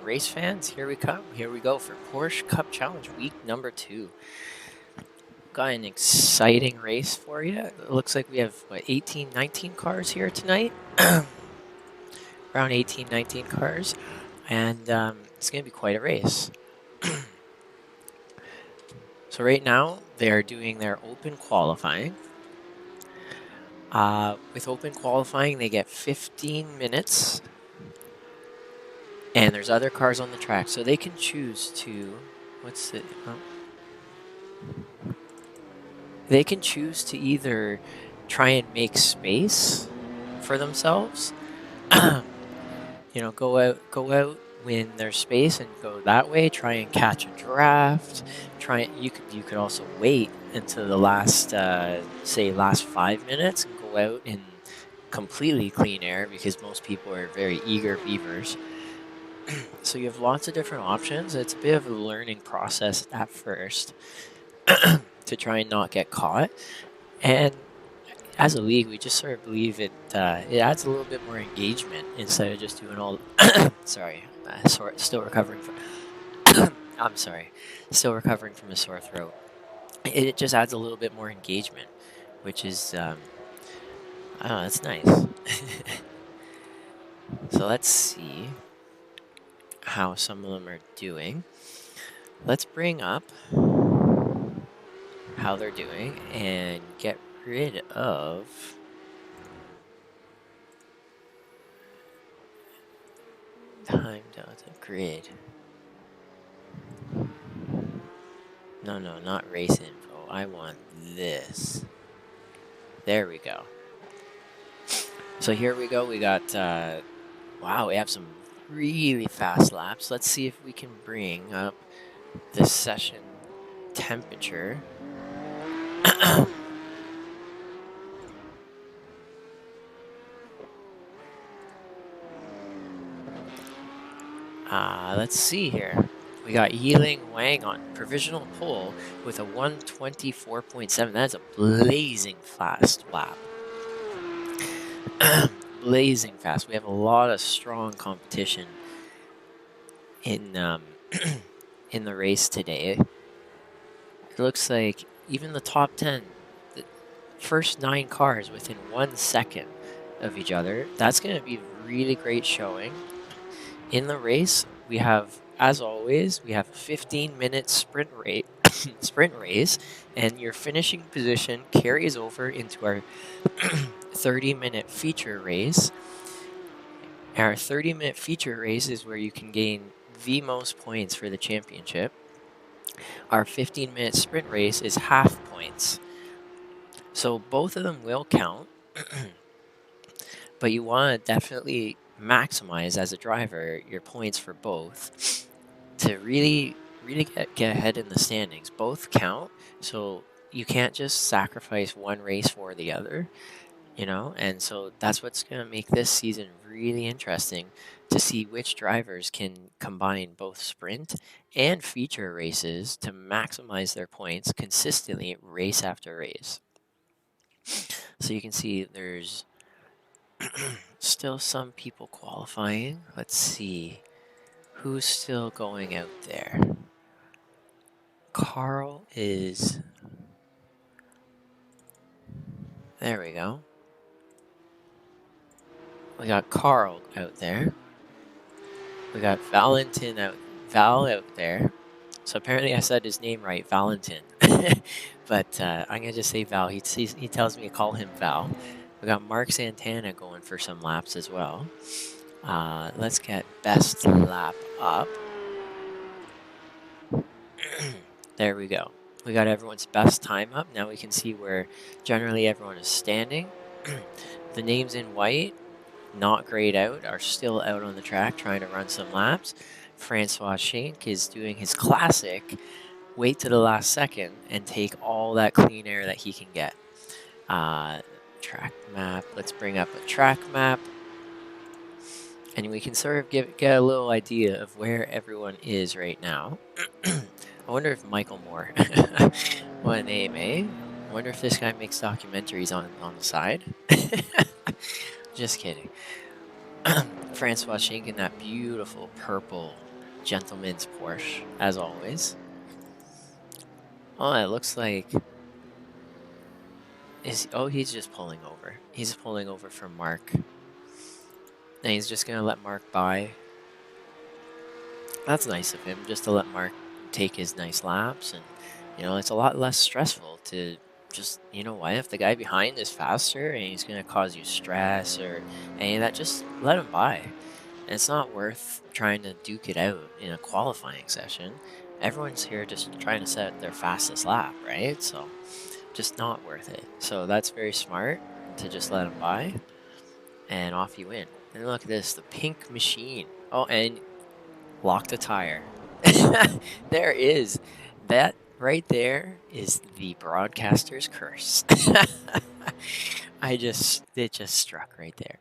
race fans, here we come. Here we go for Porsche Cup Challenge week number 2. Got an exciting race for you. It looks like we have, 18, 19 cars here tonight? Around 18, 19 cars. And it's going to be quite a race. So right now, they're doing their open qualifying. With open qualifying, they get 15 minutes. And there's other cars on the track, so they can choose to... They can choose to either try and make space for themselves, go out when there's space and go that way. Try and catch a draft. You could also wait until the last last 5 minutes and go out in completely clean air because most people are very eager beavers. So you have lots of different options. It's a bit of a learning process at first to try and not get caught. And as a league, we just sort of believe it adds a little bit more engagement instead of just doing all... Sorry, still recovering from... I'm sorry, still recovering from a sore throat. It just adds a little bit more engagement, which is... I don't know, that's nice. So let's see how some of them are doing. Let's bring up how they're doing and get rid of time delta grid. No, not race info. I want this. There we go. So here we go. We got, wow, we have some really fast laps. Let's see if we can bring up the session temperature. Let's see here. We got Yiling Wang on provisional pole with a 124.7. That's a blazing fast lap. Blazing fast. We have a lot of strong competition in in the race today. It looks like even the top 10, the first 9 cars within 1 second of each other. That's going to be a really great showing. In the race, we have, as always, we have a 15-minute sprint race, and your finishing position carries over into our 30-minute feature race. Our 30-minute feature race is where you can gain the most points for the championship. Our 15-minute sprint race is half points. So both of them will count, but you want to definitely maximize as a driver your points for both to really get ahead in the standings. Both count, so you can't just sacrifice one race for the other, and so that's what's going to make this season really interesting, to see which drivers can combine both sprint and feature races to maximize their points consistently race after race. So you can see there's still some people qualifying. Let's see who's still going out there. Carl is... There we go. We got Carl out there. We got Val out there. So apparently I said his name right, Valentin. But I'm going to just say Val. He tells me to call him Val. We got Mark Santana going for some laps as well. Let's get best lap up. There we go. We got everyone's best time up. Now we can see where generally everyone is standing. The names in white, not grayed out, are still out on the track trying to run some laps. Francois Schenck is doing his classic wait to the last second and take all that clean air that he can get. Track map. Let's bring up a track map. And we can sort of get a little idea of where everyone is right now. I wonder if Michael Moore, what a name, eh? I wonder if this guy makes documentaries on the side. Just kidding. Francois Schenck in that beautiful purple gentleman's Porsche, as always. Oh, it looks like... he's just pulling over. He's pulling over for Mark. And he's just going to let Mark by. That's nice of him, just to let Mark take his nice laps. And, you know, it's a lot less stressful to just, you know what, if the guy behind is faster and he's going to cause you stress or any of that, just let him by. And it's not worth trying to duke it out in a qualifying session. Everyone's here just trying to set their fastest lap, right? So, just not worth it. So that's very smart to just let him by. And off you win. And look at this, the pink machine. Oh, and lock the tire. There is. That right there is the broadcaster's curse. It just struck right there.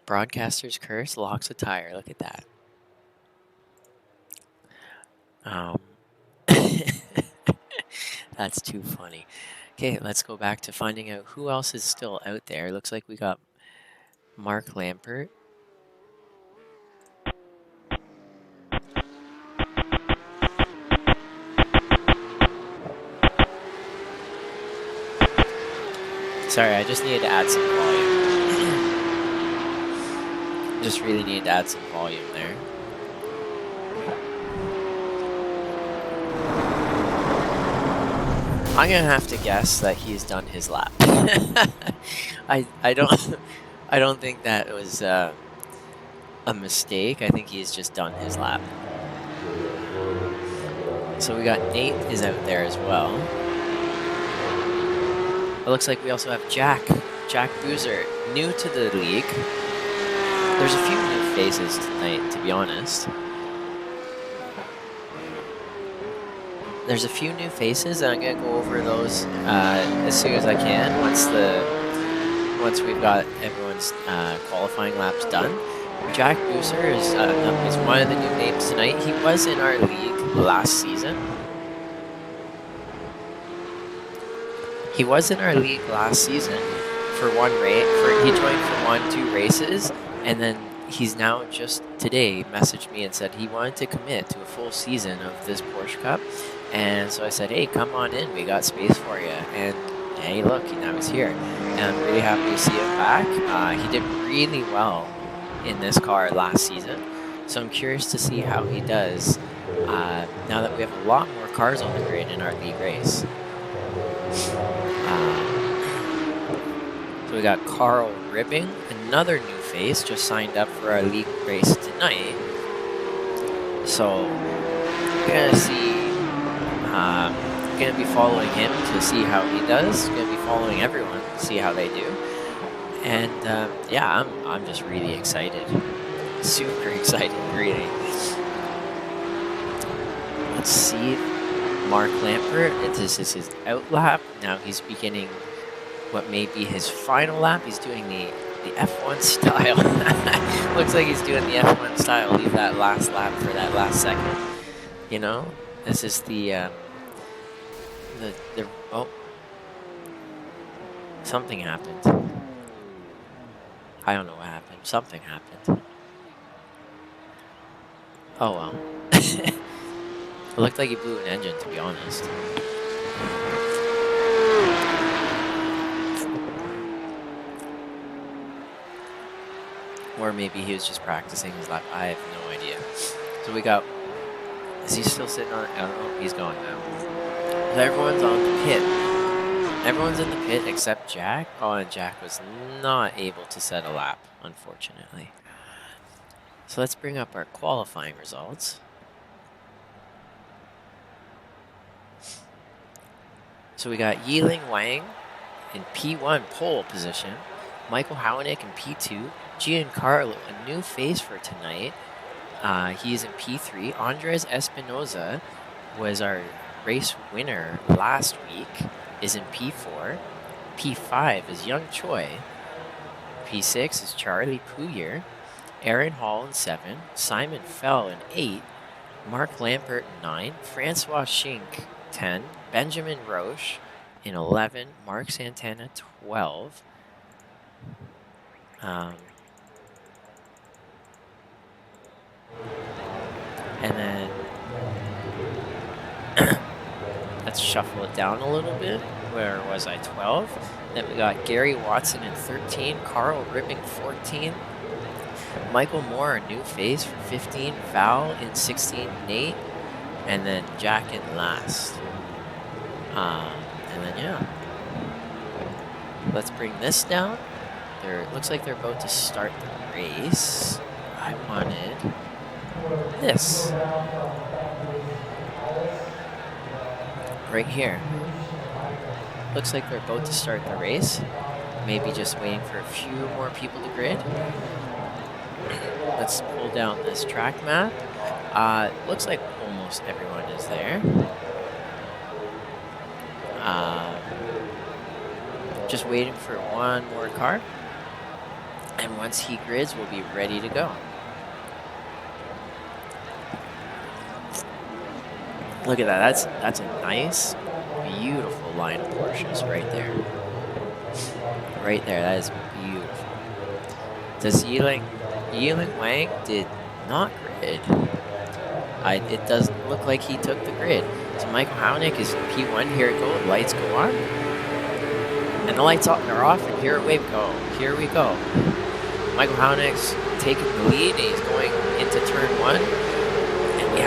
Broadcaster's curse locks a tire. Look at that. That's too funny. Okay, let's go back to finding out who else is still out there. Looks like we got Mark Lampert. Sorry, I just needed to add some volume. Just really needed to add some volume there. I'm gonna have to guess that he's done his lap. I don't think that was a mistake. I think he's just done his lap. So we got Nate is out there as well. It looks like we also have Jack Boozer, new to the league. There's a few new faces tonight, to be honest. There's a few new faces, and I'm gonna go over those as soon as I can. Once we've got everyone's qualifying laps done. Jack Boozer is one of the new names tonight. He was in our league last season. He was in our league last season for one race. He joined for 2 races, and then he's now just today messaged me and said he wanted to commit to a full season of this Porsche Cup. And so I said, hey, come on in. We got space for you. And hey, look, now he's here. And I'm really happy to see him back. He did really well in this car last season. So I'm curious to see how he does now that we have a lot more cars on the grid in our league race. So we got Carl Ribbing, another new face, just signed up for our league race tonight. So we're gonna see. Going to be following him to see how he does. Going to be following everyone to see how they do. And yeah, I'm just really excited. Super excited, really. Let's see. Mark Lampert, this is his out lap. Now he's beginning what may be his final lap. He's doing the F1 style. Looks like he's doing the F1 style. Leave that last lap for that last second. You know, this is the oh, something happened. I don't know what happened. Something happened. Oh well. It looked like he blew an engine, to be honest. Or maybe he was just practicing his lap. I have no idea. So we got... Is he still sitting on it? I don't know. He's gone now. So everyone's on the pit. Everyone's in the pit except Jack. Oh, and Jack was not able to set a lap, unfortunately. So let's bring up our qualifying results. So we got Yiling Wang in P1 pole position. Michael Howenick in P2. Giancarlo, a new face for tonight. He's in P3. Andres Espinoza was our race winner last week, is in P4. P5 is Young Choi. P6 is Charlie Puyer. Aaron Hall in 7. Simon Fell in 8. Mark Lampert in 9. Francois Schink 10. Benjamin Roche in 11. Mark Santana 12. And then let's shuffle it down a little bit. Where was I? 12. Then we got Gary Watson in 13, Carl Ripping 14, Michael Moore, a new face for 15, Val in 16, Nate, and then Jack in last. And then yeah, let's bring this down. It looks like they're about to start the race. I wanted this right here. Looks like they're about to start the race. Maybe just waiting for a few more people to grid. Let's pull down this track map. Looks like almost everyone is there. Just waiting for one more car. And once he grids, we'll be ready to go. Look at that. That's a nice, beautiful line of Porsches right there. Right there. That is beautiful. Does Yiling Wang did not grid. It doesn't look like he took the grid. So Michael Hownick is P1. Here it goes. Lights go on. And the lights are off. And here we go. Here we go. Michael Hownick's taking the lead. And he's going into turn 1. And we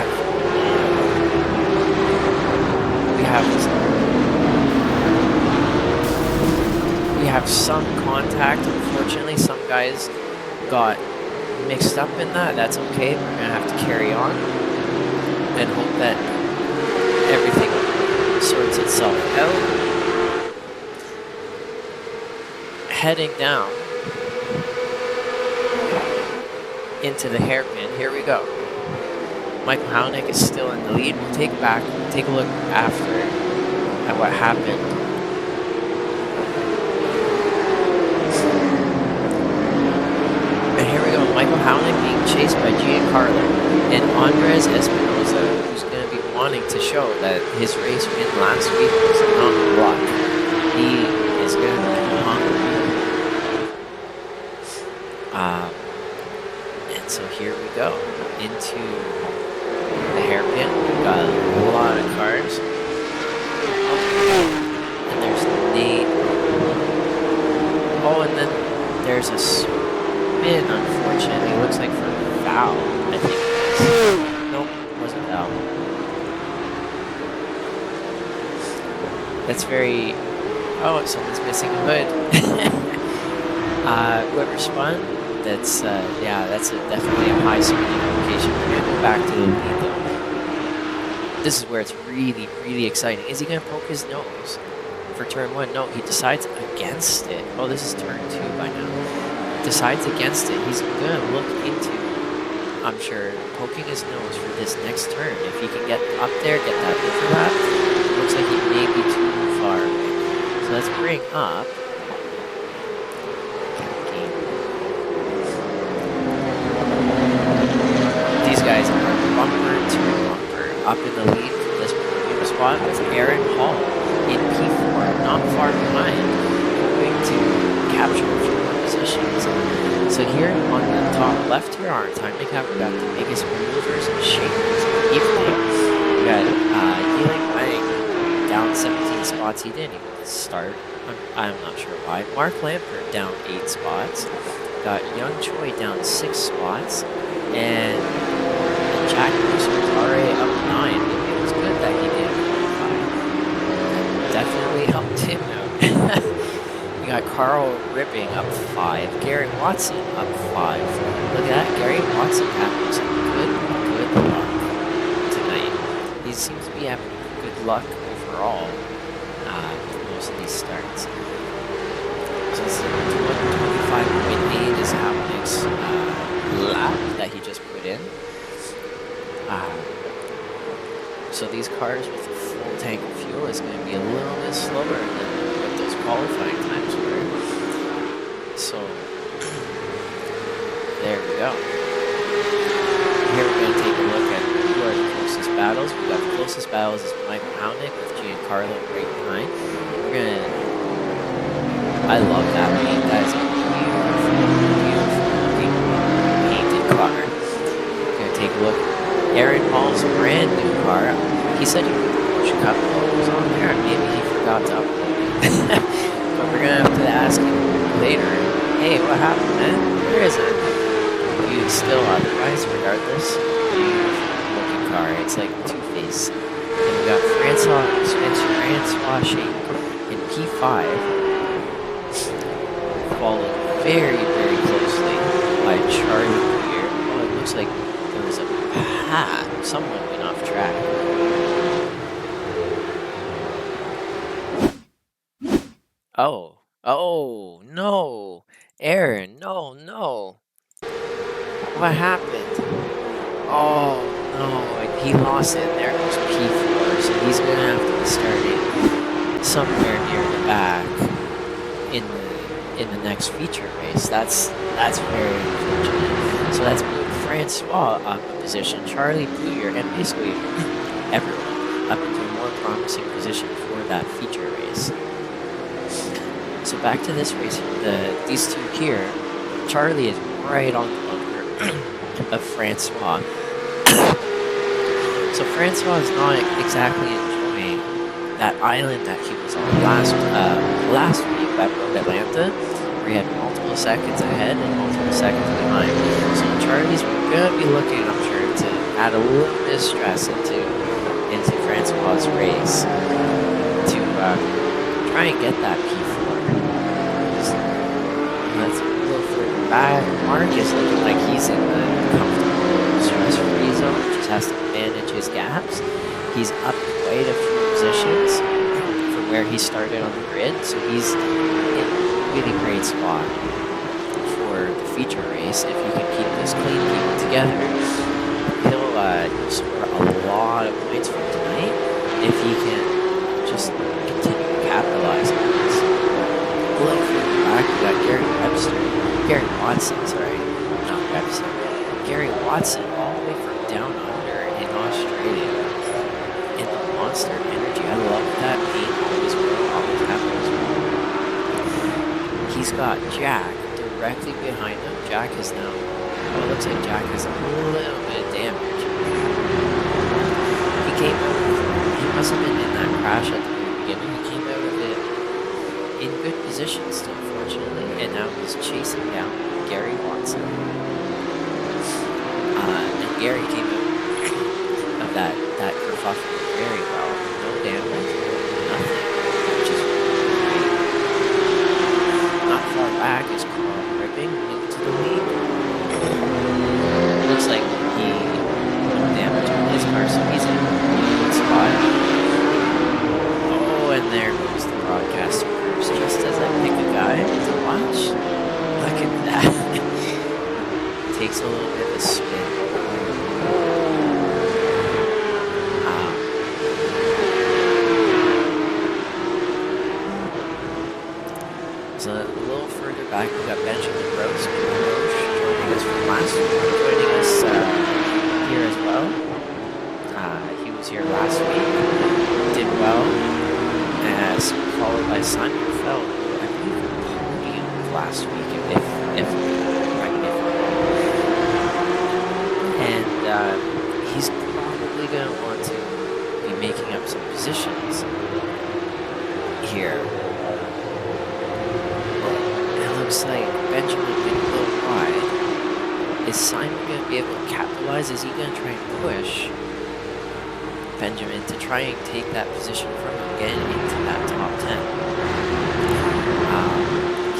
have some contact. Unfortunately, some guys got mixed up in that. That's okay. We're gonna have to carry on and hope that everything sorts itself out. Heading down into the hairpin. Here we go. Michael Hownick is still in the lead. We'll take a look after at what happened. And here we go. Michael Hownick being chased by Giancarlo and Andres Espinosa, who's going to be wanting to show that his race win last week was not luck. He is going to be hungry. And so here we go into the hairpin. We've got a lot of cars. And there's Nate. Oh, and then there's a spin, unfortunately. Looks like for Val, I think it is. Nope, it wasn't Val. That's very... Oh, someone's missing a hood. Whoever spun, that's definitely a high speed location. We're going to go back to the lead though. This is where it's really, really exciting. Is he going to poke his nose for turn 1? No, he decides against it. Oh, this is turn 2 by now. Decides against it. He's going to look into, I'm sure, poking his nose for this next turn. If he can get up there, get that overlap, it looks like he may be too far away. So let's bring up these guys are bumper to bumper up in the lead for this podium spot with Aaron Hall in P4, not far behind, going to capture a few more positions. So here on the top left here, our time recap, we got the biggest maneuvers and shakers of the evening. We got Yiling Wang down 17 spots. He didn't even start. I'm not sure why. Mark Lampert down 8 spots. Got Young Choi down 6 spots. And Jack Mercer was already up 9. It was good that he did definitely helped him out. We got Carl Ripping up 5. Gary Watson up 5. Look at that. Gary Watson having some good luck tonight. He seems to be having good luck overall with most of these starts. So this is 25.8 is Hownick's lap that he just put in. So these cars with a full tank of fuel is going to be a little bit slower than what those qualifying times were. So there we go. Here we're going to take a look at who are the closest battles. We've got the closest battles is Michael Hownick with Giancarlo right behind. We're going to... I love that paint. That is a beautiful looking painted car. We're going to take a look Aaron Hall's brand new car. He said he put the Porsche Cup logos on there, and maybe he forgot to upload it. But we're gonna have to ask him later. Hey, what happened, man? Where is it? You still otherwise, regardless. Beautiful looking car. It's like Two-Face. And we got Spencer Francois Shane in P5, followed very, very closely by Charlie here. Oh, it looks like there was a path. Someone went off track. Oh, no. Aaron, no. What happened? Oh, no, he lost it. There goes P4, so he's going to have to be starting somewhere near the back in the next feature race. That's very unfortunate. So that's moved Francois up a position, Charlie Bouyer, and basically everyone up into a more promising position for that feature race. So back to this race, these two here, Charlie is right on the bunker of Francois. So Francois is not exactly enjoying that island that he was on last week at Road Atlanta, where he had multiple seconds ahead and multiple seconds behind. So Charlie's going to be looking, I'm sure, to add a little bit of stress into Francois' race to try and get that P4. Let's look further back. Mark is looking like he's in the comfortable stress-free zone, just has to manage his gaps. He's up quite a few positions from where he started on the grid, so he's in a really great spot for the feature race. If he can keep this clean, keep it together, he'll score a lot of points from tonight if he can just continue to capitalize on this. Look further back, we got Gary Watson, Gary Watson all the way from down under in Australia in the Monster Energy. I love that paint, always happens. He's got Jack directly behind him. Jack is now, it looks like Jack has a little bit of damage. He must have been in that crash at the very beginning. He came out of it in good position still, fortunately, and now he's chasing down Gary Watson. And Gary came out of that kerfuffle very well. No damage, nothing, which is great. Not far back is Carl Ripping into the lead. Looks like no damage on his car, so he's in a good spot. Oh, and there goes the broadcaster curves, just as I pick a guy to watch. Look at that. Takes a little bit of a spin. So a little further back, we've got Benjamin Roche joining us from last week, joining us here as well. He was here last week, did well, as followed by Simon Feld, who I believe podiumed last week, if correct me if I'm wrong. And he's probably going to want to be making up some positions here. Looks like Benjamin being a little wide. Is Simon going to be able to capitalize? Is he going to try and push Benjamin to try and take that position from him, getting into that top 10?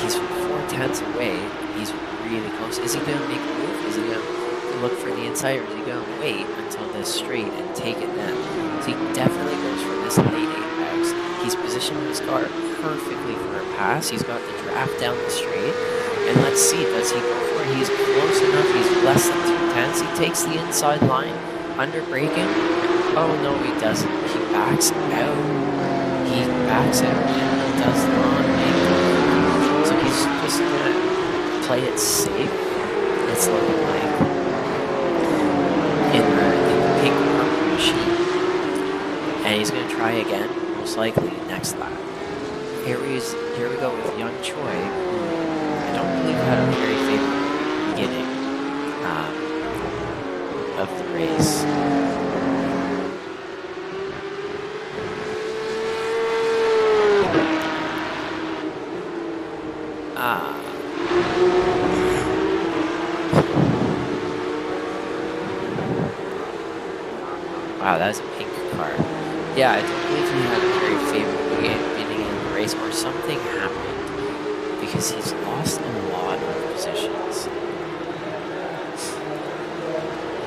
He's 4/10 away. He's really close. Is he going to make a move? Is he going to look for the inside, or is he going to wait until this straight and take it then? So he definitely goes for this late apex. He's positioned his car perfectly for a pass. He's got the draft down the straight, and let's see, does he go for it? He's close enough. He's less than 2/10. He takes the inside line under braking. Oh no, he doesn't. He backs out. He backs out and he does not make it. So he's just gonna play it safe. It's looking like in the pink purple machine, and he's gonna try again, most likely next lap. Here we go with Young Choi, who I don't believe had a very favorable beginning. of the race. Wow, that was a pink car. Yeah, I don't believe he had a very favorable beginning in the race, or something happened, because he's lost a lot of positions.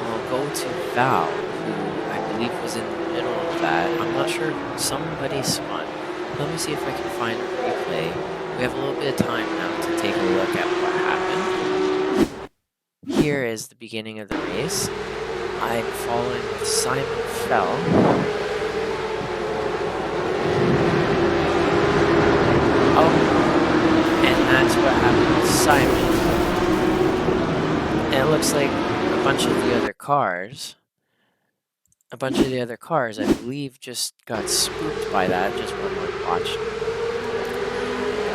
We'll go to Val, who I believe was in the middle of that. I'm not sure, somebody spun. Let me see if I can find a replay. We have a little bit of time now to take a look at what happened. Here is the beginning of the race. I'm following with Simon Fell. Oh, and that's what happened with Simon. And it looks like a bunch of the other cars, I believe, just got spooked by that. Just one more watch.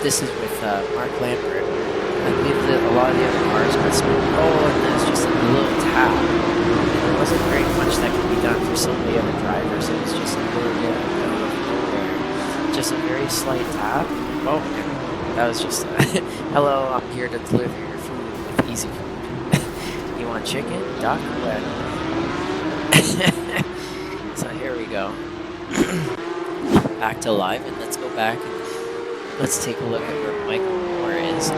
This is with Mark Lambert. I believe that a lot of the other cars got spooked. Oh, and there's just a little tap. There wasn't very much that could be done for some of the other drivers. It was just a little bit out of nowhere. Just a very slight tap. Oh, that was just hello, I'm here to deliver your food with easy food. You want chicken, duck, what? So here we go. Back to live, and let's go back and let's take a look at where Michael Moore is.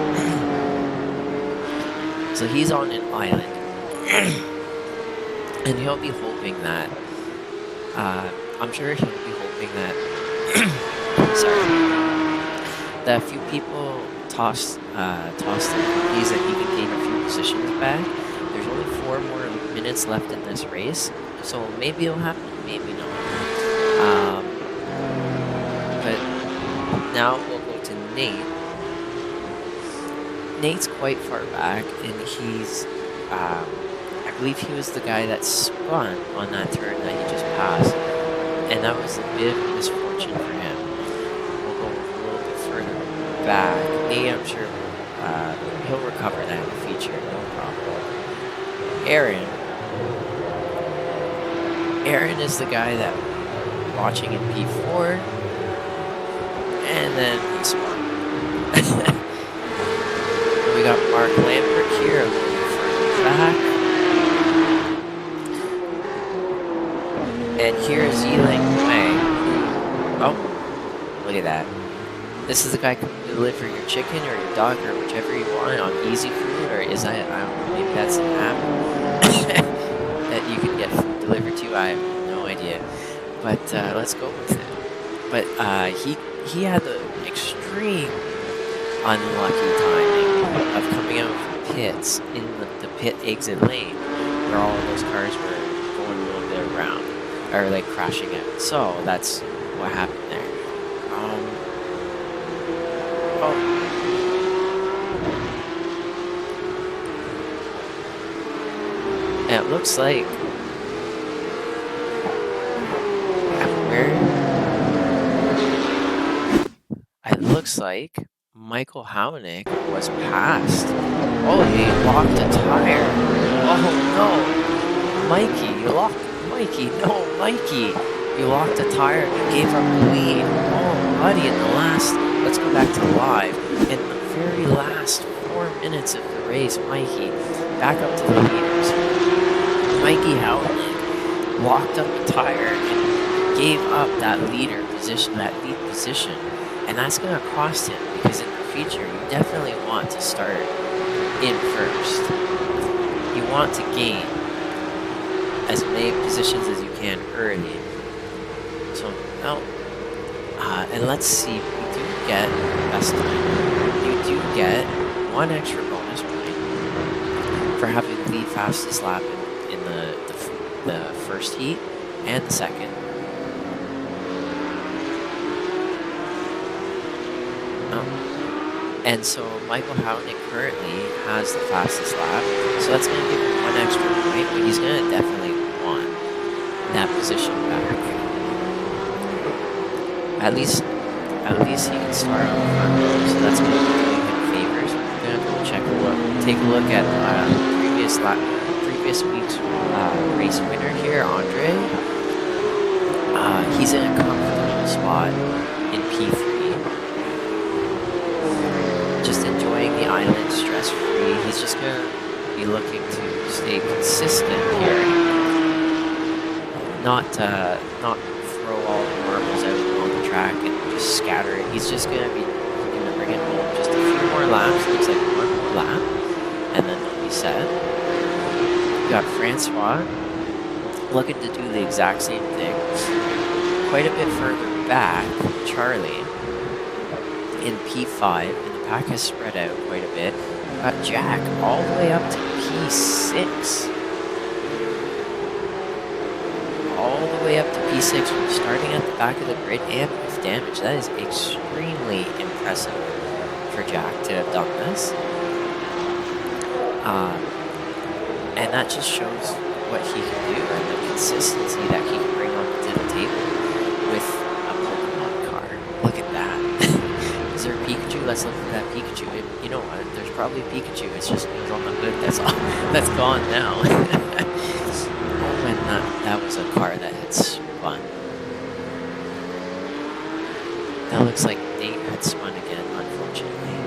So he's on an island. And he'll be hoping that, I'm sure he'll be hoping that, that a few people toss the cookies and he can gain a few positions back. There's only 4 more minutes left in this race, so maybe it'll happen, maybe not. But now we'll go to Nate. Nate's quite far back, and he's, I believe he was the guy that spun on that turn that he just passed, and that was a bit of a misfortune for him. We'll go a little bit further back. Nate, I'm sure he'll recover that in the feature, no problem. Aaron is the guy that watching in P4, and then he spun. We got Mark Lambert here a little bit further back. And here's Yiling Wang. Oh, look at that. This is the guy coming to deliver your chicken or your dog or whichever you want on Easy Food, or is that, I don't know, maybe that's an app that you can get food delivered to. I have no idea. But let's go with it. But he had the extreme unlucky timing of coming out from pits in the pit exit lane, where all of those cars were going a little bit around, or like crashing out. So that's what happened there. And it looks like Michael Hownick was passed. Oh, he locked a tire. Oh no, Mikey, you locked a tire and you gave up the lead. Oh, buddy, in the last, let's go back to live. In the very last 4 minutes of the race, Mikey, back up to the leaders. Mikey Hownick locked up a tire and gave up that lead position, and that's going to cost him, because in the future, you definitely want to start in first. You want to gain as many positions as you can early. So now, and let's see, we do get best time. You do get 1 extra bonus point for having the lead fastest lap in the first heat and the second. And so Michael Hownick currently has the fastest lap, so that's going to give him 1 extra point, but he's going to definitely want that position back. At least he can start on the front row, so that's going to be doing him favors. We're going to go take a look at previous previous week's race winner here, Andre. He's in a comfortable spot in P3. Just enjoying the island stress-free. He's just going to be looking to stay consistent here. Not throw all the marbles out on the track and just scatter it. He's just going to bring it home just a few more laps. Looks like one more lap, and then they'll be set. We got Francois looking to do the exact same thing. Quite a bit further back, Charlie in P5, and the pack has spread out quite a bit. We got Jack all the way up to P6. All the way up to P6 from starting at the back of the grid and with damage. That is extremely impressive for Jack to have done this. And that just shows what he can do and the consistency that he can bring onto the table with a Pokemon card. Look at that. Is there a Pikachu? Let's look at that Pikachu. You know what? There's probably a Pikachu. It's just goes on the hood. That's all. That's gone now. And that was a car that had spun. That looks like Nate had spun again, unfortunately.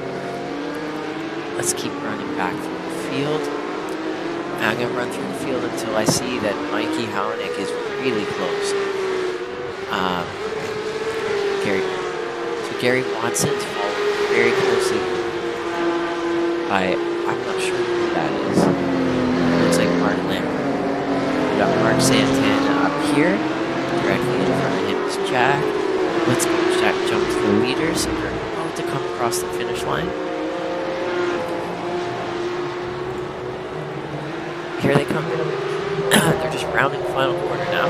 Let's keep running back through the field. I'm going to run through the field until I see that Mikey Hownick is really close. Gary Watson's following very closely by, I'm not sure who that is. It looks like Mark Lambert. We got Mark Santana up here. Directly in front of him is Jack. Let's go. Jack jump to the leaders. They're about to come across the finish line. Here they come. They're just rounding the final corner now.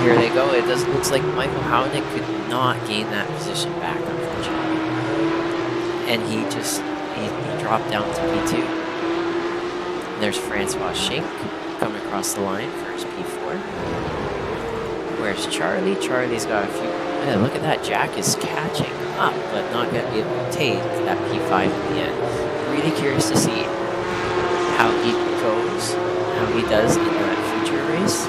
Here they go. It looks like Michael Hownick could not gain that position back, unfortunately. And he dropped down to P2. There's Francois Schink coming across the line for his P4. Where's Charlie? Charlie's got a few. Yeah, look at that. Jack is catching up, but not going to be able to take that P5 in the end. Really curious to see how he goes, how he does in that future race.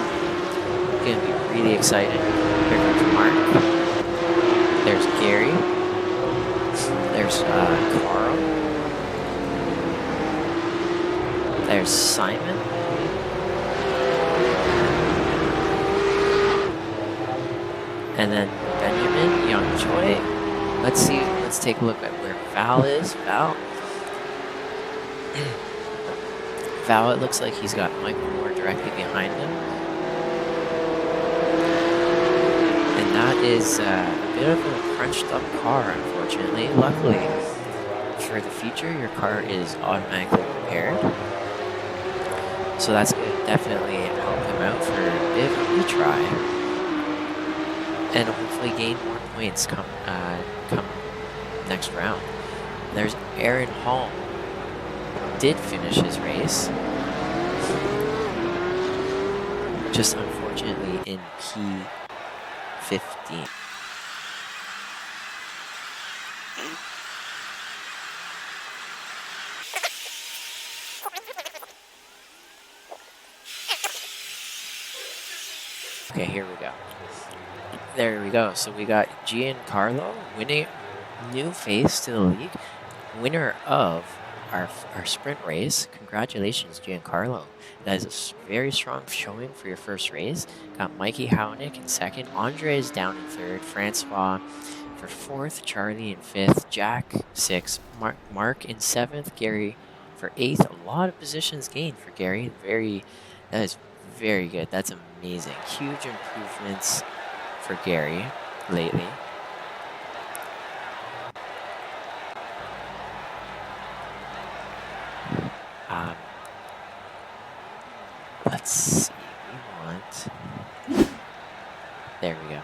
Going to be really excited. Here comes Mark. There's Gary. There's Carl. There's Simon. And then Benjamin, Young Choi. Let's see, let's take a look at where Val is. Val, it looks like he's got Michael Moore directly behind him. And that is a bit of a crunched up car, unfortunately. Luckily, for the future, your car is automatically repaired. So that's going to definitely help him out for a bit of a retry. And hopefully gain more points come next round. There's Aaron Hall. Did finish his race. Just unfortunately in P15. Okay, here we go. There we go. So we got Giancarlo winning, new face to the league, winner of our sprint race. Congratulations, Giancarlo. That is a very strong showing for your first race. Got Mikey Hownick in second. Andre is down in third. Francois for fourth. Charlie in fifth. Jack sixth. Mark in seventh. Gary for eighth. A lot of positions gained for Gary. That is very good. That's amazing. Huge improvements for Gary lately. Let's see, there we go.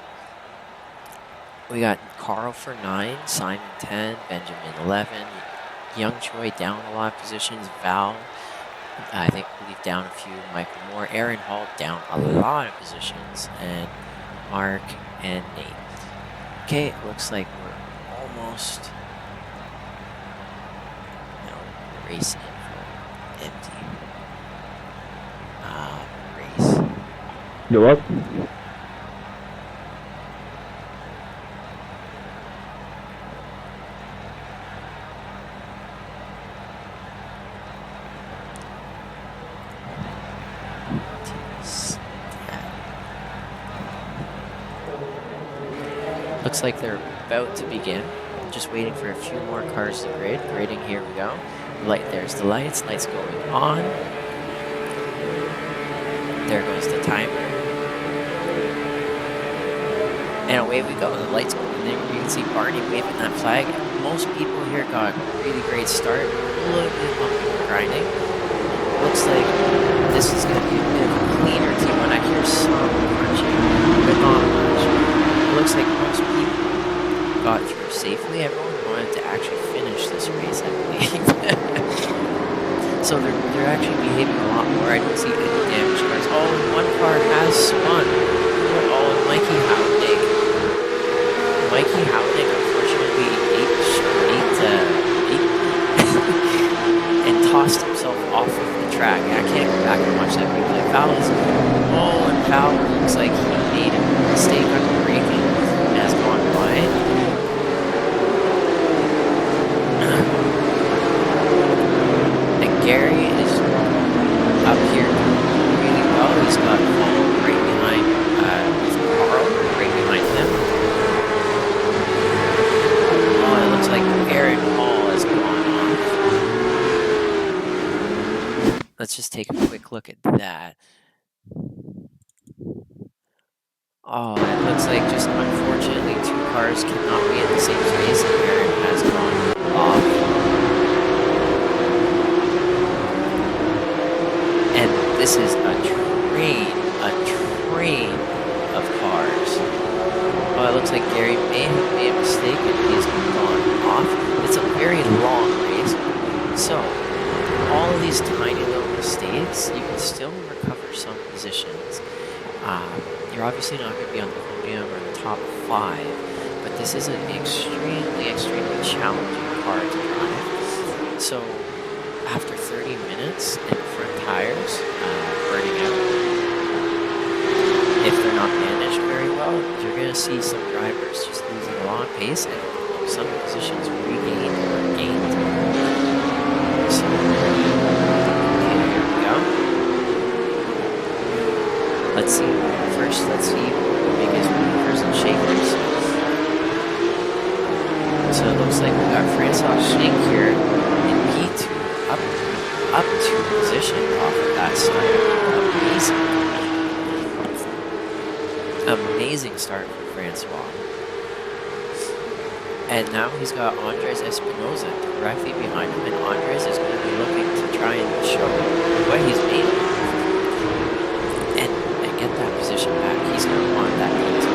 We got Carl for 9, Simon 10, Benjamin 11, Young Choi down a lot of positions, Val, I believe down a few, Michael Moore, Aaron Hall down a lot of positions, and Mark and Nate. Okay, it looks like we're almost, no, race info empty. You're welcome. Looks like they're about to begin. Just waiting for a few more cars to grid. Gridding, here we go. There's the lights. Lights going on. There goes the timer. And away we go. The lights go. You can see Barney waving that flag. Most people here got a really great start. A little bit of bumping and grinding. Looks like this is going to be a bit of a cleaner team when I hear some crunching, but not much. It looks like most people got through safely. Everyone wanted to actually finish this race, I believe. So they're actually behaving a lot more. I don't see any damage cars. Oh, and one car has spun. Oh, and Mikey Hownick unfortunately ate and tossed himself off of the track. I can't go back and watch that replay. And Fowler looks like he made a mistake on the braking and has gone wide. And Gary is up here really well. He's got Paul right behind Carl, right behind him. Oh, it looks like Aaron Hall has gone off. Let's just take a quick look at that. Oh, it looks like just unfortunately two cars cannot be in the same space and Aaron has gone off. And this is a train of cars. Oh, it looks like Gary may have made a mistake and he's gone off. It's a very long race. So, all of these tiny little mistakes, you can still recover some positions. You're obviously not going to be on the podium or the top 5, but this is an extremely challenging car to drive. So after 30 minutes and front tires burning out, if they're not managed very well, you're going to see some drivers just losing a lot of pace and some positions regained or gained. So here we go. Let's see biggest movers and shakers. So it looks like we got Francois Schenk here in P2 up to position off of that start. Amazing start for Francois. And now he's got Andres Espinosa directly behind him, and Andres is going to be looking to try and show what he's made of. And get that position back. He's going to want that P2.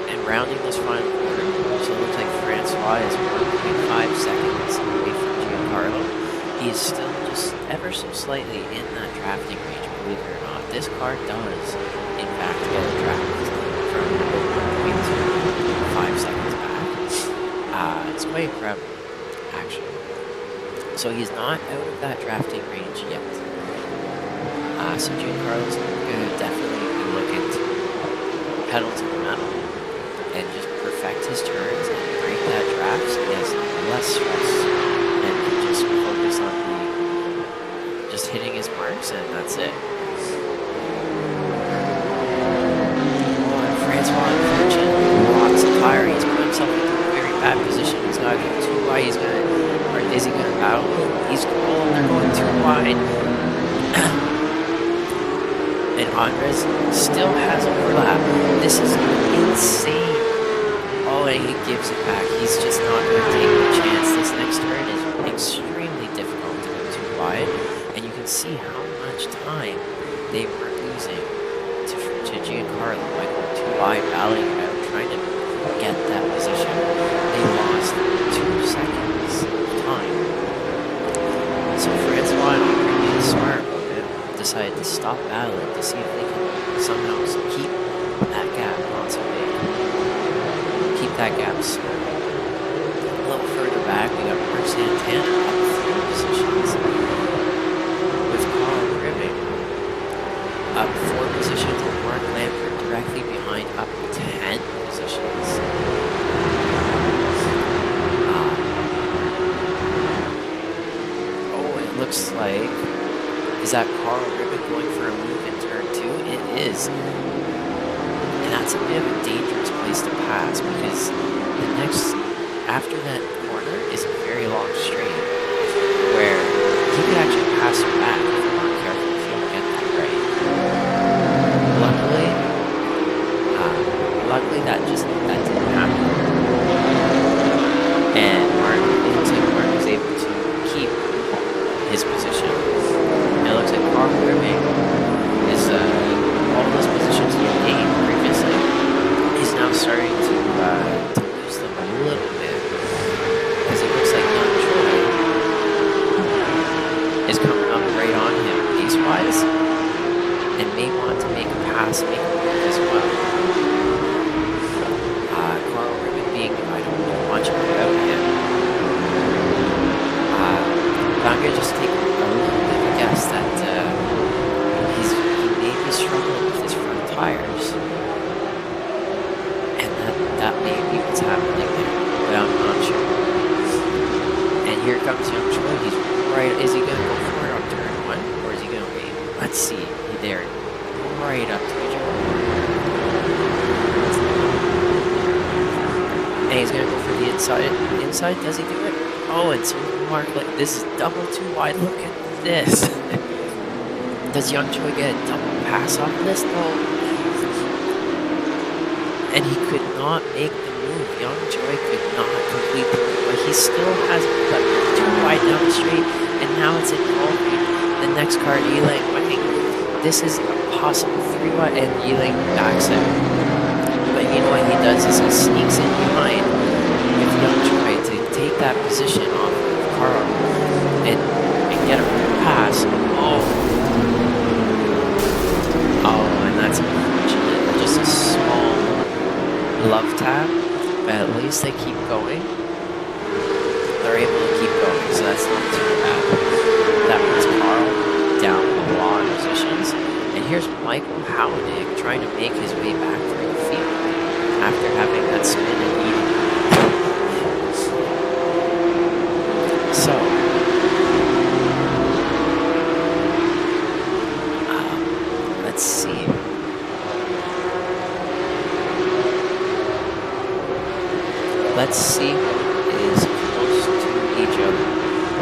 And rounding this final quarter, so it looks like Francois is 1.5 seconds away from Giancarlo. He is still just ever so slightly in that drafting range, believe it or not. This car does, in fact, get a draft from 1.5 seconds back. It's quite incredible, actually. So he's not out of that drafting range yet. So Giancarlo's going to definitely be looking to pedal to the metal and just perfect his turns and break that draft so he has less stress and can just focus on just hitting his marks, and that's it. Oh, and Francois, unfortunately, locks a tire. He's put himself into a very bad position. He's got to go too wide. Is he going to battle? They're going too wide. And Andres still has overlap. This is insane. Oh, and he gives it back. He's just not going to take the chance. This next turn is extremely difficult to go too wide. And you can see how much time they were losing to Giancarlo by going too wide, battling it out, trying to get that position. They lost 2 seconds of time. So Francois and Andre being smart about it, decided to stop battling to see if they can somehow keep that gap not so big. Keep that gap small. A little further back, we got Mark Santana up 3 positions with Carl Ribbing looks like, is that Carl Ribbon going for a move in turn 2? It is. And that's a bit of a dangerous place to pass because the next, after that corner is a very long straight where he could actually pass her back if you're not careful, if you don't get that right. Luckily that didn't happen. And it looks like Mark was able to keep his position. It looks like Carl Ribbing is all those positions he gained previously. He's now starting to lose them a little bit because it looks like Young Joy is coming up right on him pace-wise and may want to make a pass, make a move as well. Carl Ribbon being, I don't know much about him. But I'm going to just take a little bit of a guess that he may be struggling with his front tires. And that may be what's happening there, but I'm not sure. And here comes Young Choi. He's right. Is he going to go for it on turn 1, or is he going to wait? Let's see. There, right up to each other. And he's going to go for the inside. Inside, does he do it? Oh, and so Mark, like, this is double too wide. Look at this. Does Young Choi get a double pass off this? No. And he could not make the move. Young Choi could not complete the move, but he still has it too wide down the straight, and now it's involving the next car, Yiling Wang. This is a possible 3-wide, and Yiling backs it. But you know what he does is he sneaks in behind with Young Choi to take that position off of Carl and get a pass. Oh, and that's unfortunate. Just a small love tap, but at least they keep going. They're able to keep going, so that's not too bad. That puts Carl down a lot of positions. And here's Michael Hownick trying to make his way back through the field after having that spin and eating. So, let's see. Let's see who is close to each other.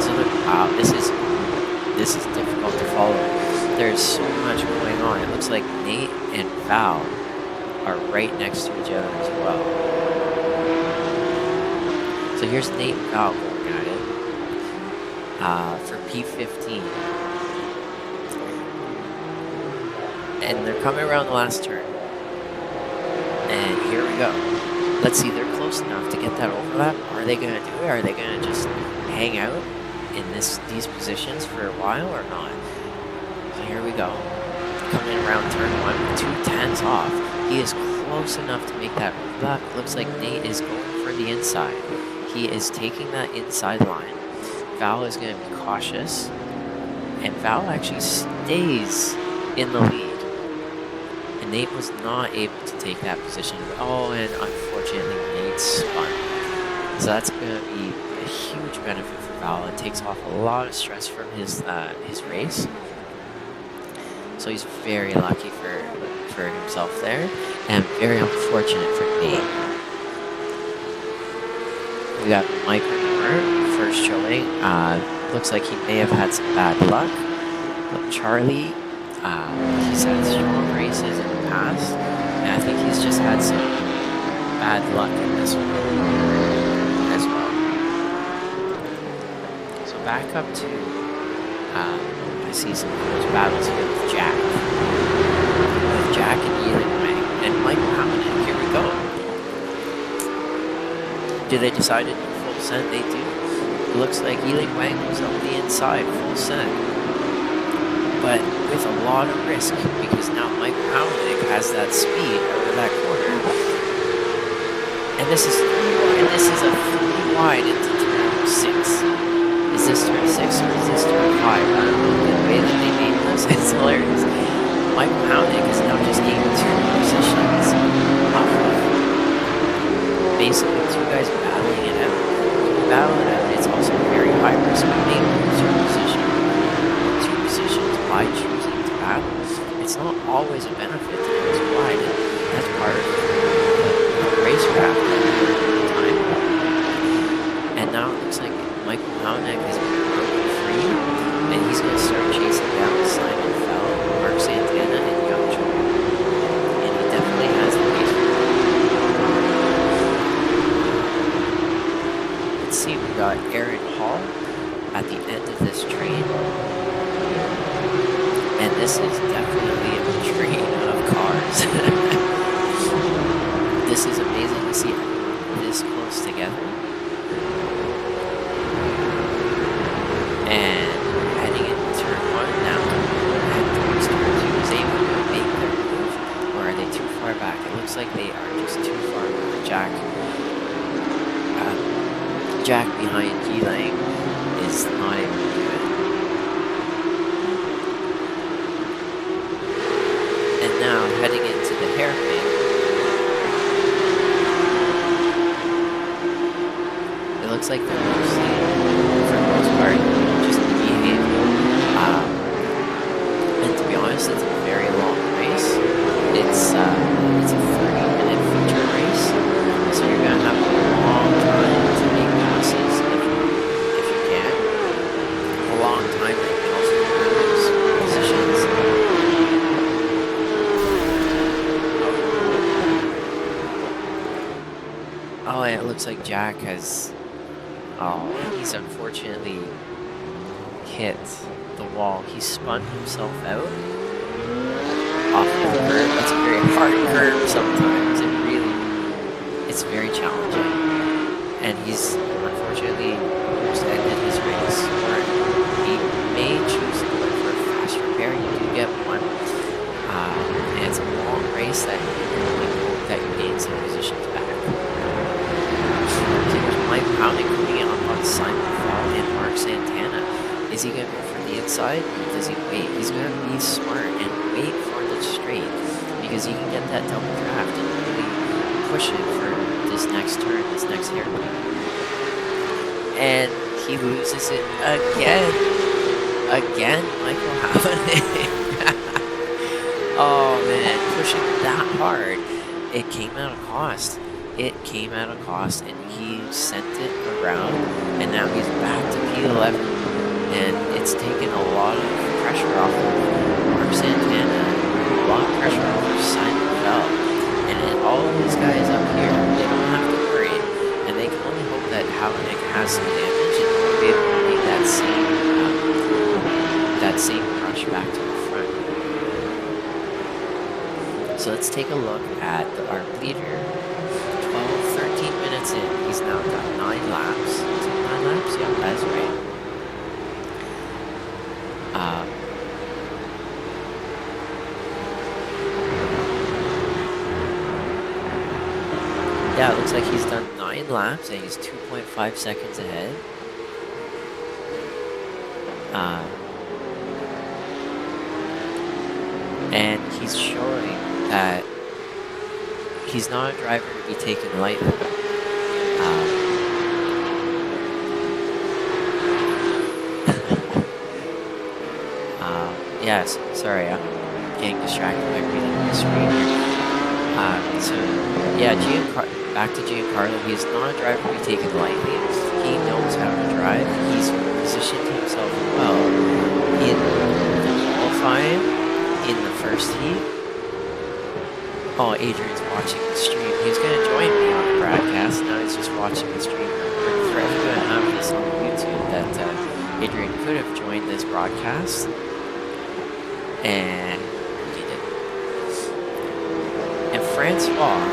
So wow, this is difficult to follow. There's so much going on. It looks like Nate and Val are right next to each other as well. So here's Nate and Val going at it for P15. And they're coming around the last turn. And here we go. Let's see, they're close enough to get that overlap. Are they going to do it? Are they going to just hang out in these positions for a while or not? So here we go. Coming around turn 1 with 2 10s off. He is close enough to make that overlap. Looks like Nate is going for the inside. He is taking that inside line. Val is going to be cautious. And Val actually stays in the lead. And Nate was not able to take that position. Oh, and unfortunately, Nate spun. So that's going to be a huge benefit for Val. It takes off a lot of stress from his race. So he's very lucky for himself there, and very unfortunate for Nate. We got Michael Moore, first showing. Looks like he may have had some bad luck. But Charlie, he's had strong races in the past, and I think he's just had some bad luck in this one as well. So back up to, I see some close battles here with Jack. With Jack and Yiling Wang and Michael Hamilton. Here we go. Do they decide to do full send? They do. It looks like Yiling Wang goes up the inside, full send. But with a lot of risk, because now Michael Hownick has that speed over that corner. And this is a 3 wide into turn 6. Is this turn 6 or is this turn 5? I don't know. The way that they made this, it's hilarious. Michael Hownick is now just gained 2 positions off of basically 2 guys battling it out. When you battle it out, it's also very high risk. You may lose your position. always a benefit to those who ride. That's part of the racecraft time. And now it looks like Michael Houneck has been broken free, and he's going to start chasing down Simon Fell, Mark Santana, and Young Joe. And he definitely has the pace. Let's see, we got Aaron Hall at the end of this train. And this is definitely a train of cars. This is amazing to see everyone this close together. And heading into turn 1 now, and towards turn 2, is able to make their move, or are they too far back? It looks like they are just too far back. Jack behind Keeling is not able to do it. And now heading into the hairpin, it looks like they're mostly, for the most part, just behaving. And to be honest, it's a very long race. It's a 30-minute feature race, so you're gonna have a long time to make passes if you can. A long time that you can also lose positions. Oh, and it looks like Jack has. Oh, he's unfortunately hit the wall. He spun himself out off of the curve. That's a very hard curve sometimes. It's very challenging. And he's unfortunately almost ended his race. Or he may choose to go for a fast repair. You do get one. And it's a long race that you really hope that you gain some positions back. Mike Houneck coming in on Simon Fell and Mark Santana. Is he going to go for the inside? Or does he wait? He's going to be smart and wait for the straight, because he can get that double draft and really push it for this next turn, this next hairpin. And he loses it again. Again, Michael Houneck. Oh man, pushing that hard. It came at a cost. It came at a cost, and he sent it around, and now he's back to P11, and it's taken a lot of pressure off of Mark Santana, a lot of pressure off of Simon Fell, and then all of these guys up here, they don't have to worry, and they can only hope that Houneck has some damage, and he'll be able to make that same rush back to the front. So let's take a look at our leader. 13 minutes in, he's now done 9 laps. Is it 9 laps? Yeah, that's right. Yeah, it looks like he's done 9 laps and he's 2.5 seconds ahead. And he's showing that he's not a driver to be taken lightly. Yes, sorry, I'm getting distracted by reading the screen here. So, yeah, back to Giancarlo. He's not a driver to be taken lightly. He knows how to drive. He's positioned himself well in qualifying in the first heat. Oh, Adrian's watching the stream. He's going to join me on the broadcast. Now he's just watching the stream. For everyone to have this on YouTube, that Adrian could have joined this broadcast. And he didn't. And Francois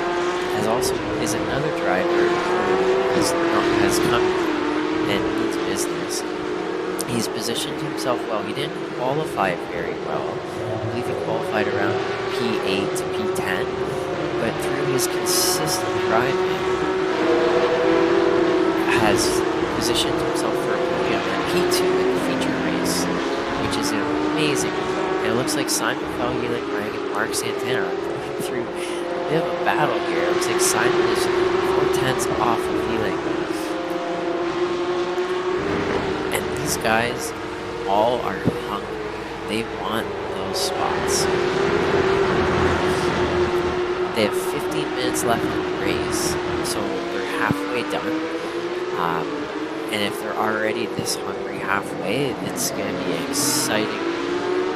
is another driver who has come and means business. He's positioned himself well. He didn't qualify very well. I believe he qualified around P8 to P10, but through his consistent driving, has positioned himself for a podium at P2 in the feature race, which is an amazing result. And it looks like Simon Fell, Hockenheim, and Mark Santana are going through a bit of a battle here. It looks like Simon is 4/10 off of Hockenheim. And these guys all are hungry. They want those spots. They have 15 minutes left in the race, so they're halfway done. And if they're already this hungry halfway, it's going to be an exciting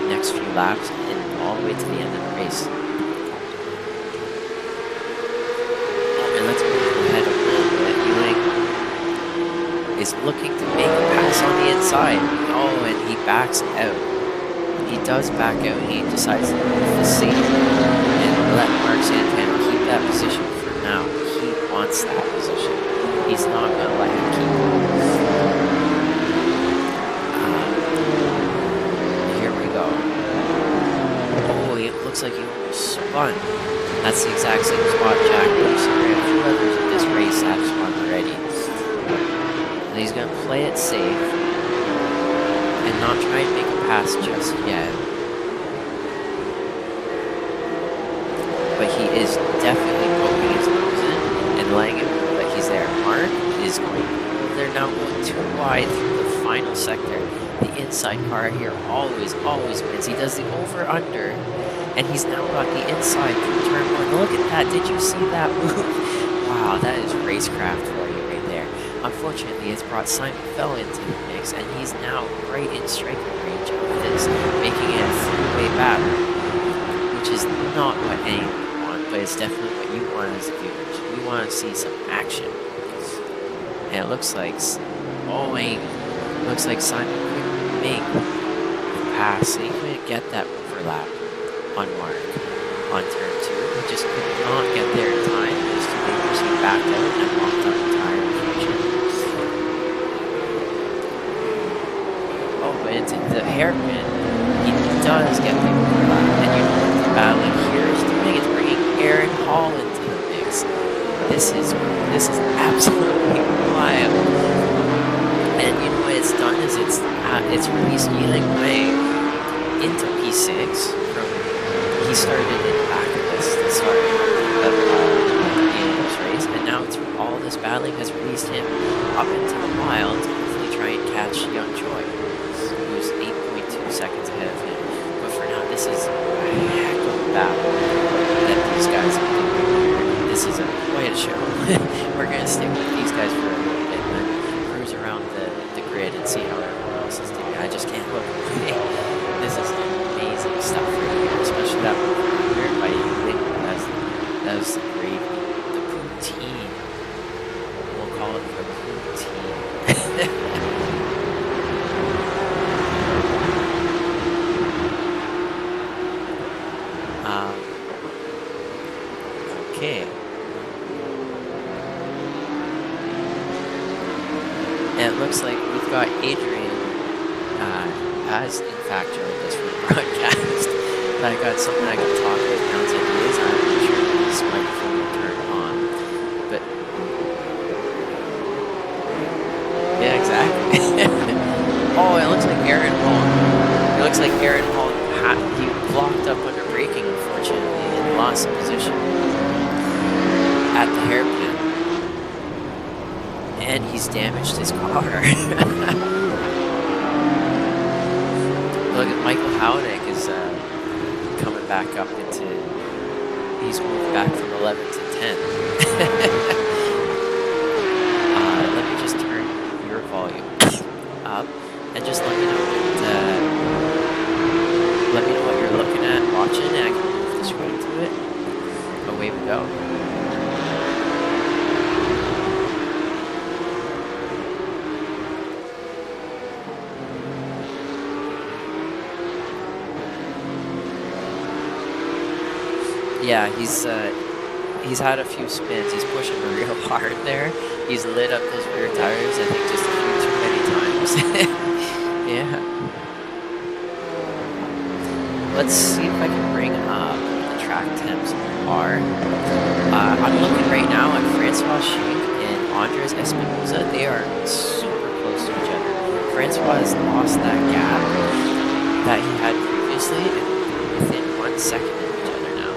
next few laps and all the way to the end of the race. And let's move ahead a little bit. Ewing is looking to make a pass on the inside. Oh, and he backs out. He does back out. He decides to move the seat and let Mark Santana keep that position for now. He wants that position. He's not going to let him keep it. Here we go. Oh, it looks like he almost spun. That's the exact same spot Jack Lewis and a few others in this race have spun already. And he's going to play it safe and not try and make a pass just yet. But he is definitely poking his nose in and letting him know that he's there. Mark is going, they're now going too wide through the final sector. The inside car here always wins. He does the over-under, and he's now got the inside through turn 1. Look at that. Did you see that move? Wow, that is racecraft for you right there. Unfortunately, it's brought Simon Fell into the mix, and he's now right in striking range of this, making it a three-way battle, which is not what anyone wants, but it's definitely what you want as viewers. We want to see some action. And it looks like, looks like Simon couldn't make the pass, and he couldn't get that overlap on Mark on turn 2. He just could not get there in time. He was too dangerous. He backed out and locked up the tire fusion. Oh, but into the hairpin, he does get the overlap. And you know what the battling here is doing? It's bringing Aaron Hall into the mix. This is absolutely wild. And you know what it's done is it's released Yiling Wei into P6 from he started in the back of this the start of the race, and now through all this battling has released him up into the wild to hopefully try and catch Young Choi, who's 8.2 seconds ahead of him. But for now, this is a heck of a battle that these guys are doing here. This is quite a show. We're going to stick with these guys for a little bit and then cruise around the grid and see how everyone else is doing. I just can't look away. This is amazing stuff right here, especially that move here by Ewing. That was the gravy. The poutine. We'll call it the poutine. Okay. And it looks like we've got Adrian has in fact joined us for the broadcast. I got something I can talk with bounce ideas. I'm not sure if this microphone will turn on. But yeah, exactly. Oh, it looks like Aaron Hall. It looks like Aaron Hall he blocked up under braking, unfortunately, and lost position at the hairpin. And he's damaged his car. Look at Michael Howdick is coming back up into. He's moved back from 11 to 10. Let me just turn your volume up and just let me know what you're looking at, watching, and I can move the screen to it. Away we go. Yeah, he's had a few spins. He's pushing real hard there. He's lit up those rear tires, I think, just a few too many times. Yeah. Let's see if I can bring up the track temps are. I'm looking right now at Francois Schink and Andres Espinosa. They are super close to each other. Francois has lost that gap that he had previously, and within 1 second of each other now.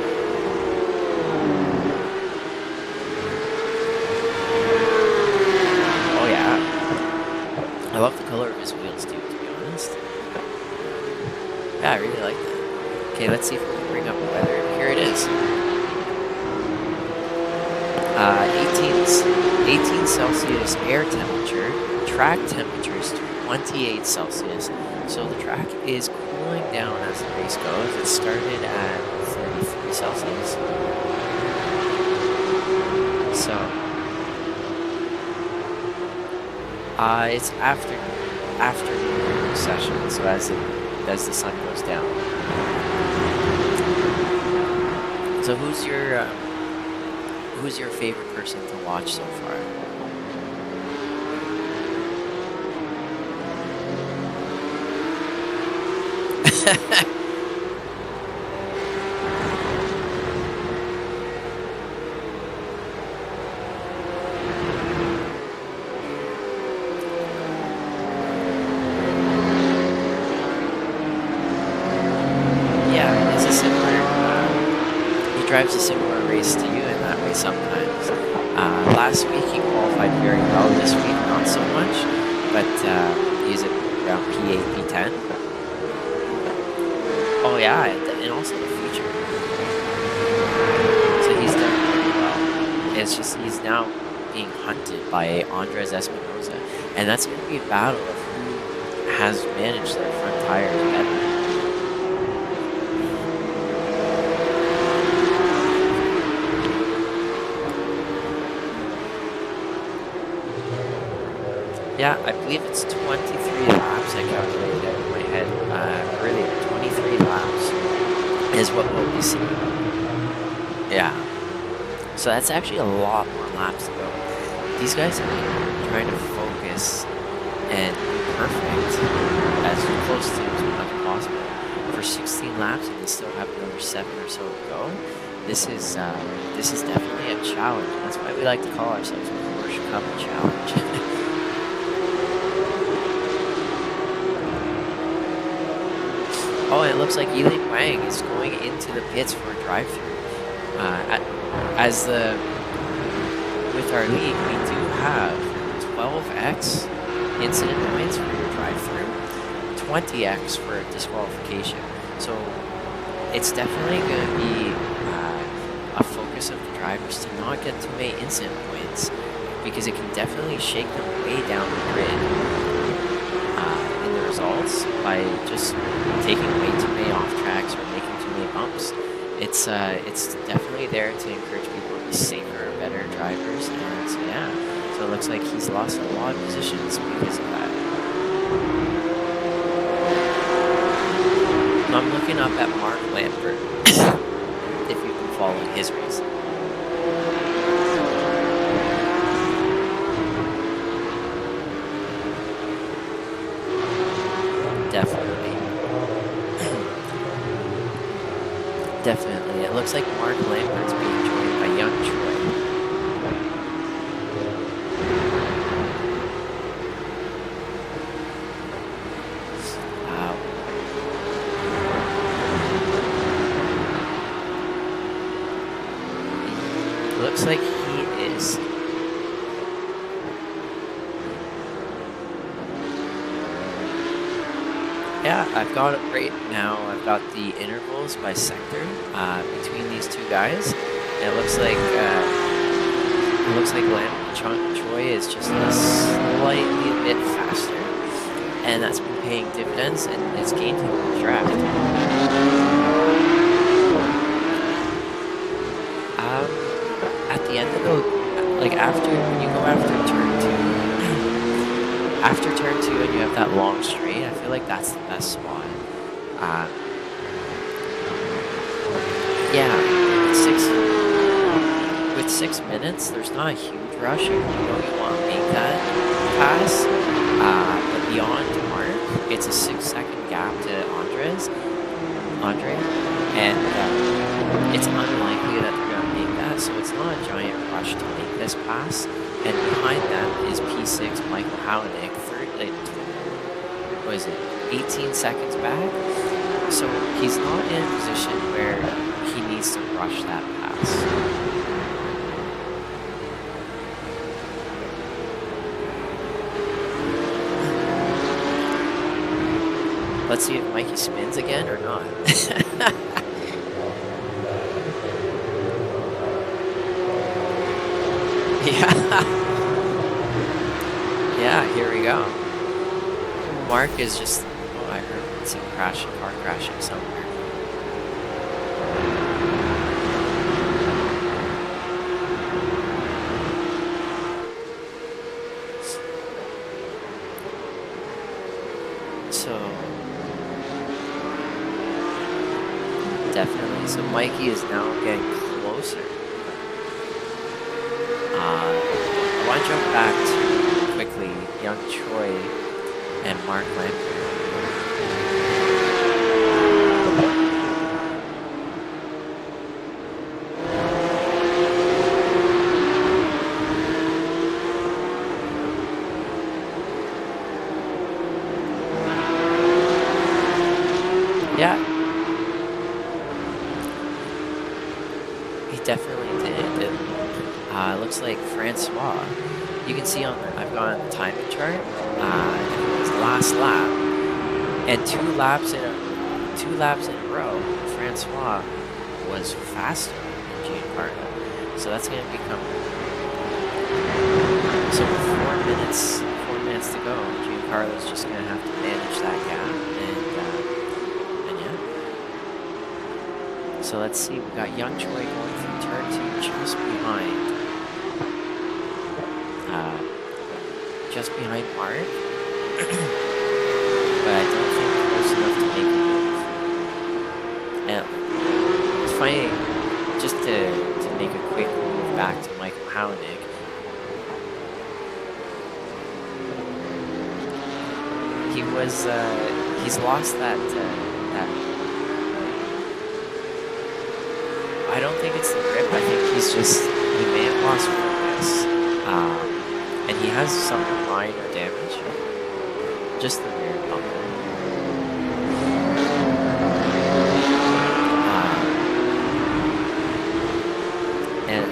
Oh yeah. I love the color of his wheels too, to be honest. Yeah, I really like that. Okay, let's see if we can bring up weather. Here it is. 18 Celsius air temperature. Track temperature is 28 Celsius. So the track is cooling down as the race goes. It started at 33 Celsius. So it's afternoon session. So as the sun goes down. So who's your favorite person to watch so far? Yeah, it's a similar. He drives a similar race to you in that way sometimes. Last week he qualified very well. This week not so much, but he's around P8, P10. Oh yeah, and also the future. So he's done very well. It's just he's now being hunted by Andres Espinosa, and that's going to be a battle of who has managed their front tires better. Yeah, I believe it's 23 laps. I calculated it in my head earlier. 23 laps is what we'll be seeing. Yeah. So that's actually a lot more laps to go. These guys are trying to focus and be perfect as close to as much as possible. For 16 laps and they still have another 7 or so to go. This is definitely a challenge. That's why we like to call ourselves Porsche Cup Challenge. Oh, it looks like Yili Wang is going into the pits for a drive-through. With our league, we do have 12x incident points for your drive-through, 20x for disqualification. So it's definitely going to be a focus of the drivers to not get too many incident points because it can definitely shake them way down the grid. Results by just taking way too many off tracks or making too many bumps. It's definitely there to encourage people to be safer, better drivers, and so yeah. So it looks like he's lost a lot of positions because of that. I'm looking up at Mark Lambert if you've been following his race. Definitely. It looks like Mark Lambert's being joined by young Troy. Wow. It looks like he is. Yeah, I've got it right now. I've got the intervals by sector between these two guys. And it looks like Troy is just slightly a bit faster, and that's been paying dividends, and it's gained him the draft. At the end of the when you go after turn two and you have that long straight, I feel like that's the best spot. Yeah, with 6 minutes, there's not a huge rush. You know you want to make that pass, but beyond Mark, it's a 6-second gap to Andre, and it's unlikely that they're going to make that, so it's not a giant rush to make this pass. And behind them is P6 Michael Howenick, 18 seconds back. So he's not in a position where he needs to rush that pass. Let's see if Mikey spins again or not. Yeah. Yeah, here we go. Mark is just... Oh, I heard some crashing, car crashing somewhere. So... Definitely. So Mikey is now getting closer. I want to jump back to, quickly, young Troy and Mark Lambert. Yeah. He definitely did. It looks like Francois. You can see on the, I've got on the timing chart. His last lap, and two laps in a row, Francois was faster than Giancarlo. So that's going to become so with 4 minutes to go. Giancarlo's just going to have to manage that gap, and yeah. So let's see. We got young Troy going through turn 2, just behind Mark, but I don't think close enough to make a move. And it's funny, just to make a quick move back to Michael Hownick. He's lost that, I don't think it's the grip, I think he may have lost focus. And he has some minor damage. Just the rear bumper. And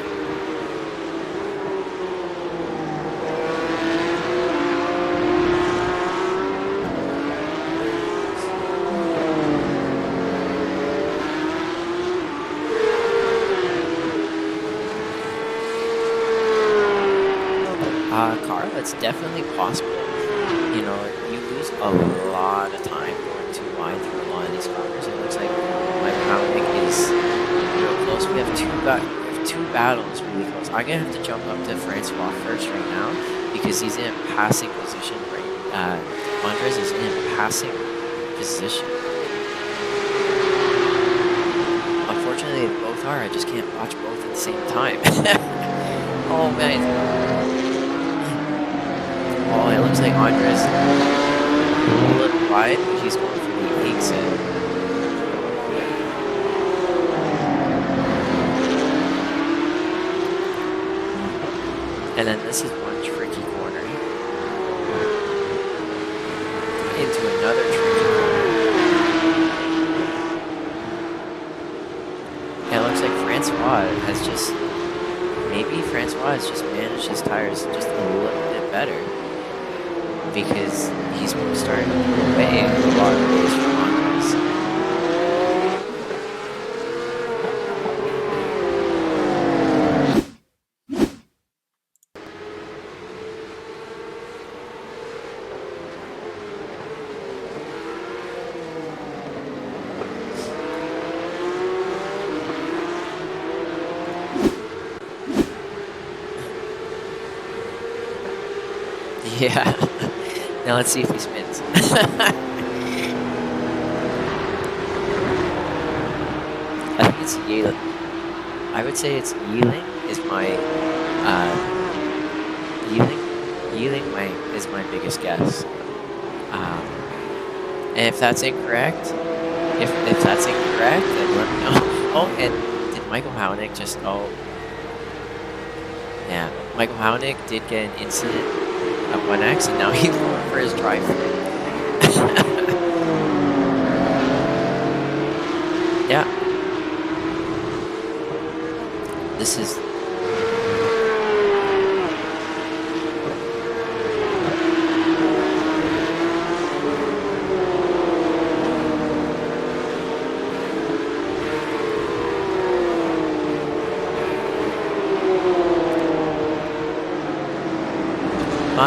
Carl, it's definitely possible. You know, you lose a lot of time going too wide through a lot of these corners. It looks like my Hownick is real close. We have two battles really close. I'm gonna have to jump up to Francois first right now because he's in a passing position. Right, Andres is in a passing position. Unfortunately, they both are. I just can't watch both at the same time. Oh man. Oh, it looks like Andres a little wide, but he's going for the exit. And then this is one tricky corner. Into another tricky corner. And it looks like Francois has just managed his tires just a little bit better. Because he's starting to pull away a lot of ways from Andres. Yeah. Now let's see if he spins. I think it's Yeeling. I would say it's Yeeling is my Yeeling is my biggest guess. And if that's incorrect, if that's incorrect, then let me know. Oh, and did Michael Hownick just yeah, Michael Hownick did get an incident at 1X, and now he's going for his drive-thru. Yeah. This is...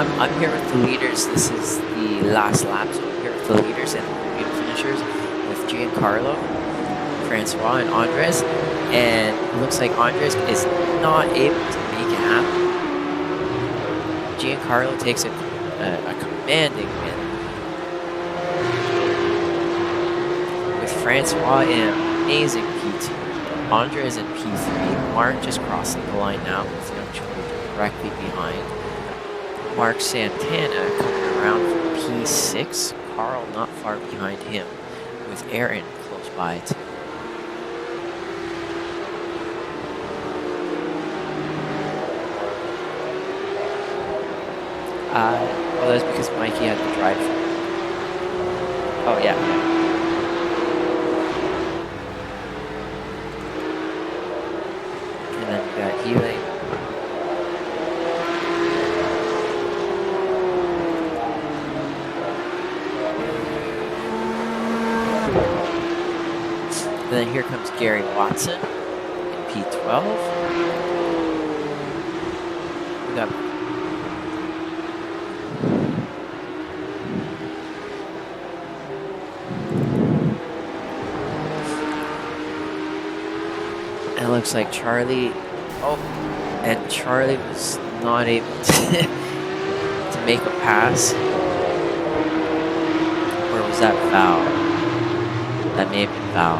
I'm here with the leaders. This is the last lap, so I'm here with the leaders and the podium finishers with Giancarlo, Francois, and Andres. And it looks like Andres is not able to make it happen. Giancarlo takes a commanding win, with Francois in an amazing P2. Andres in P3. Mark just crossing the line now with Young Choi directly behind. Mark Santana coming around from P6. Carl not far behind him, with Aaron close by too. Well, that's because Mikey had to drive. Oh, yeah. And then we got Healing. And then here comes Gary Watson in P12. We got and it looks like Charlie. Oh, and Charlie was not able to make a pass. Or was that Val? That may have been Val.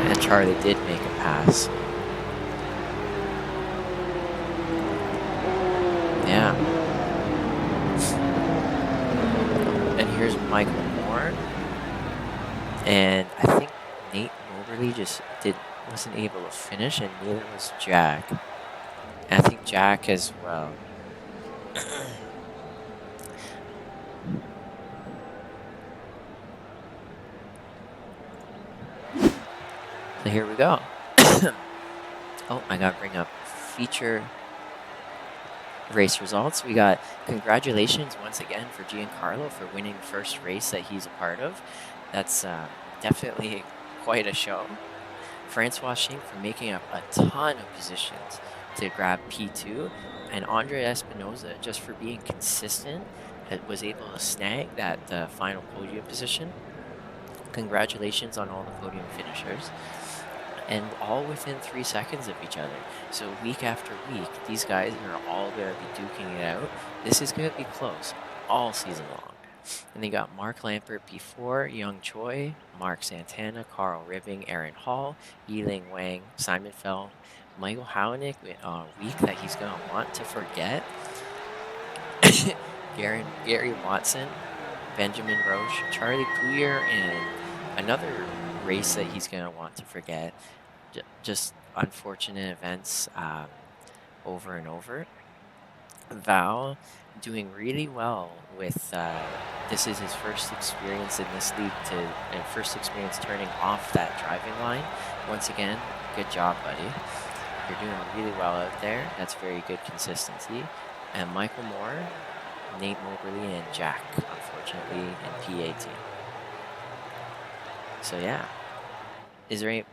And Charlie did make a pass. Yeah. And here's Michael Moore. And I think Nate Moberly just wasn't able to finish, and neither was Jack. And I think Jack as well. So here we go. Oh, I gotta bring up feature race results. We got congratulations once again for Giancarlo for winning the first race that he's a part of. That's definitely quite a show. Francois Schenck for making up a ton of positions to grab P2. And Andre Espinoza just for being consistent was able to snag that final podium position. Congratulations on all the podium finishers. And all within 3 seconds of each other. So week after week, these guys are all going to be duking it out. This is going to be close all season long. And they got Mark Lampert P4, Young Choi, Mark Santana, Carl Ribbing, Aaron Hall, Yiling Wang, Simon Fell, Michael Hownick with a week that he's going to want to forget. Gary Watson, Benjamin Roche, Charlie Pouyer, and another race that he's going to want to forget. Just unfortunate events over and over. Val doing really well with this is his first experience in this league and first experience turning off that driving line. Once again, good job, buddy. You're doing really well out there. That's very good consistency. And Michael Moore, Nate Moberly, and Jack, unfortunately, in P18. So yeah. Is there any